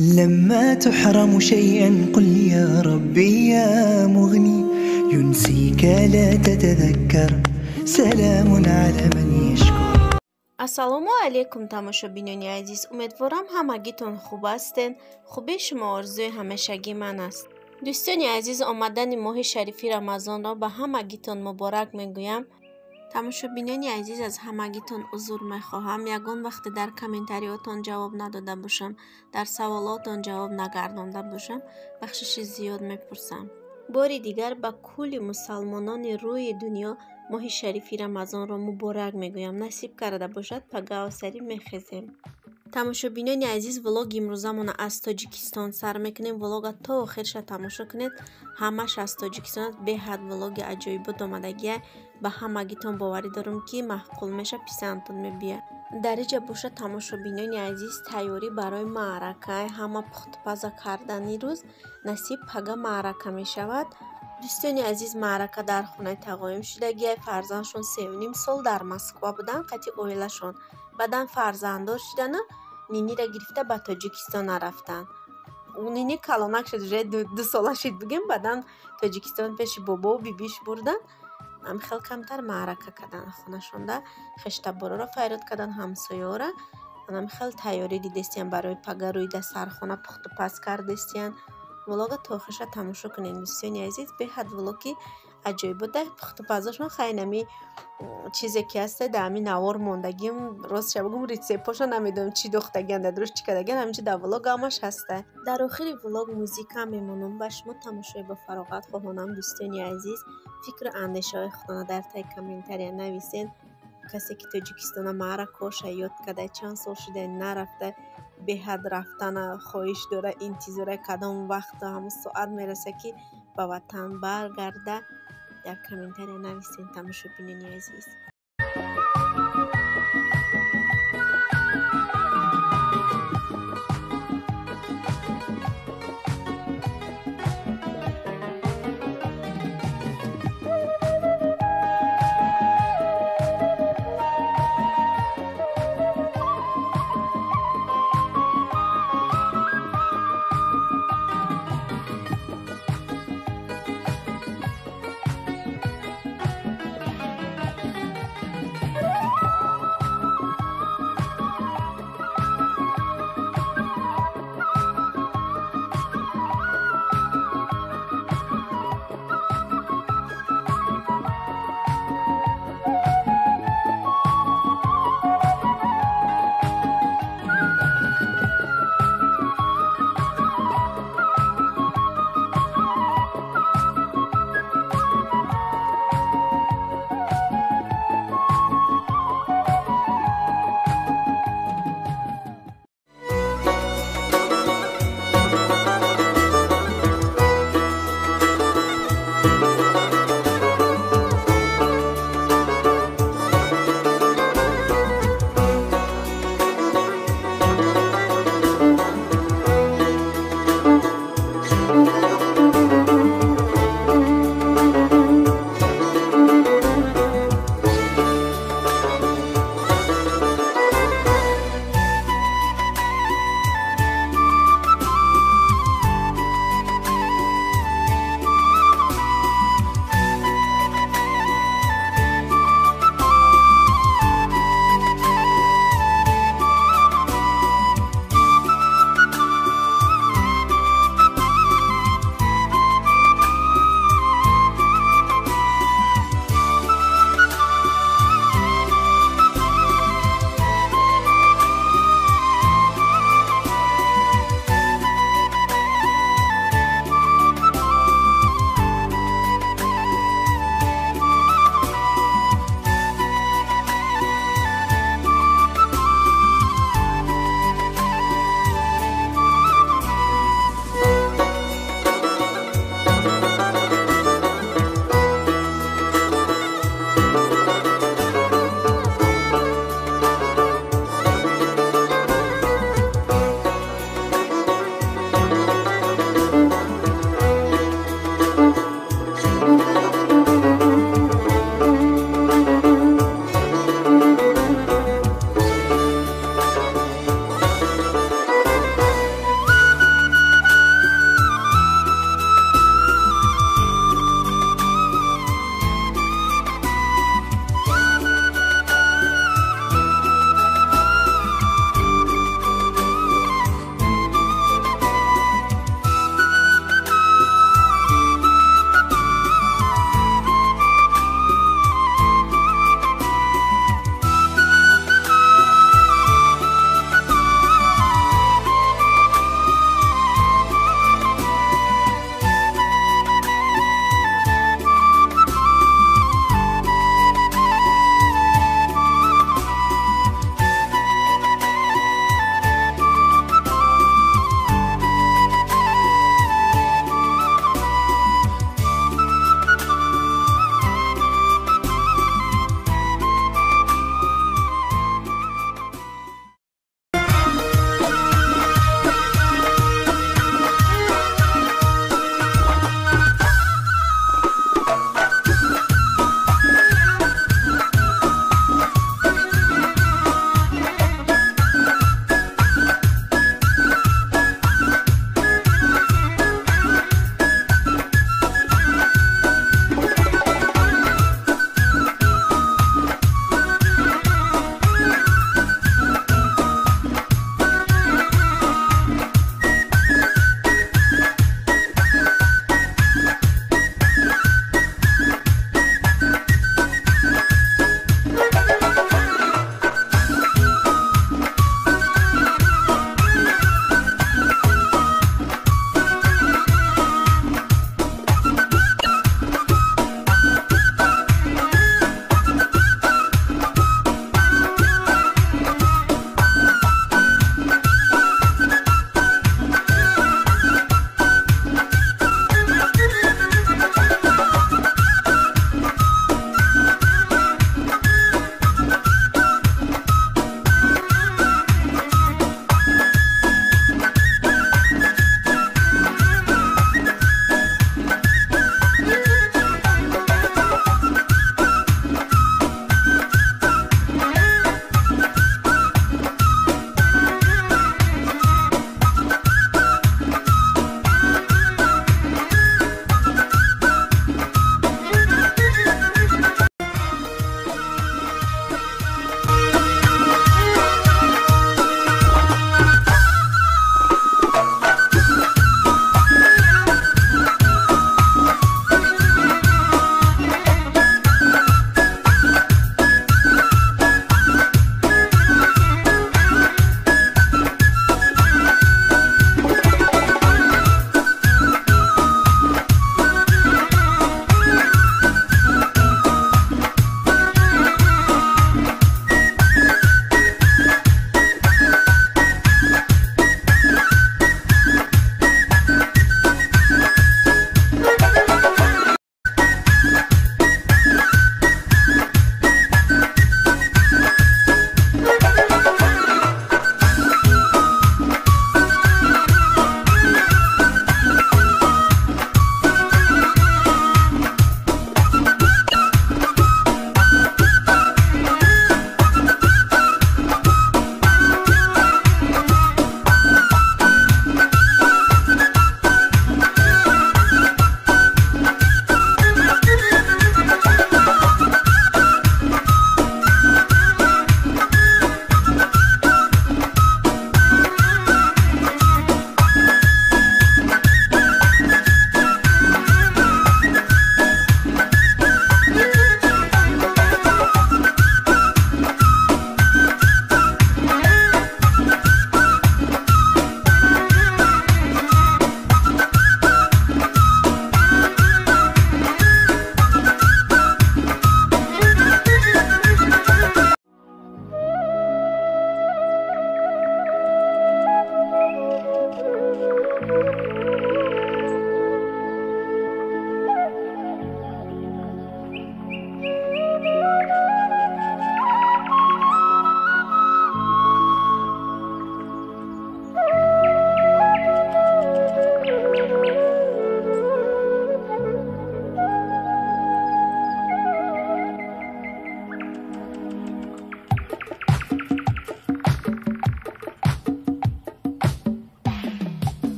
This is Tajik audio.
لما تحرم شيئا قل يا ربي يا مغني ينسيك لا تتذكر سلام على من يشكر. ассалому алейкум тамошобинони азиз, умедворам ҳамагитон хуб ҳастен. хуби шумо орзуи ҳамешагӣ ман аст. дӯстони азиз, омадани моҳи шарифи рамазонро ба ҳамагитон муборак мегӯям. тамошобинони азиз, аз ҳамагитон узр мехоҳам. ягон вақте дар комментариётон ҷавоб надода бошам, дар саволотон ҷавоб нагардонда бошам, бахшиши зиёд мепурсам. бори дигар ба кулли мусалмонони рӯи дунё моҳи шарифи рамазонро муборак мегӯям. насиб карда бошад, пагаосарӣ мехезем. тамошобинони азиз, влоги имрӯзамона аз тоҷикистон сар мекунем. влога то охирша тамошо кунед. ҳамаш аз тоҷикистон аст. беҳад влоги аҷоибот омадагия. ба ҳамагитон боварӣ дорам ки маъқул меша, писандтон мебиёд. дар инҷа боша тамошобинони азиз, тайёрӣ барои маърака, ҳама пухтупаза кардани рӯз насиб пага маърака мешавад. дӯстони азиз, маърака дар хонаи тағоим шудагия. фарзандшон 3.5 сол дар Москва буданд, қати оилашон. баъдан фарзанддор шудану ниниро гирифта ба тоҷикистон рафтанд. нини калонак шуд, уже 2 сола шуд бугем. баъдан тоҷикистон пеши бобо бибиш бурданд. хел камтар маърака карданд хонашонда, хештабороро файрод карданд, ҳамсоёра. хел тайёрӣ дидестиян барои пага рӯида сархона пухтупаз кардестиян. влога то охирша тамошо кунед дӯстони азиз. беҳад влоги аҷоибота. пухтупазошон хайнами чизе ки аста да ами навор мондагим, ростша бигум рецептпошо намедонам чи дохтагиан, да дуруш чи кардагиан, ҳаминҷо дар влог ҳамаш ҳаста. дар охири влог музика мемонам. ба шумо тамошои ба фароғат хоҳонам дӯстони азиз. фикру андешаҳои худтона дар таи комментария нависен. касе ки тоҷикистона маъракоша ёд карда, чанд сол шуда нарафта, беҳад рафтана хоҳиш дора, интизора кадом вақт ҳамон соат мераса ки ба ватан баргарда. дар комментария нависен тамошобинони азиз.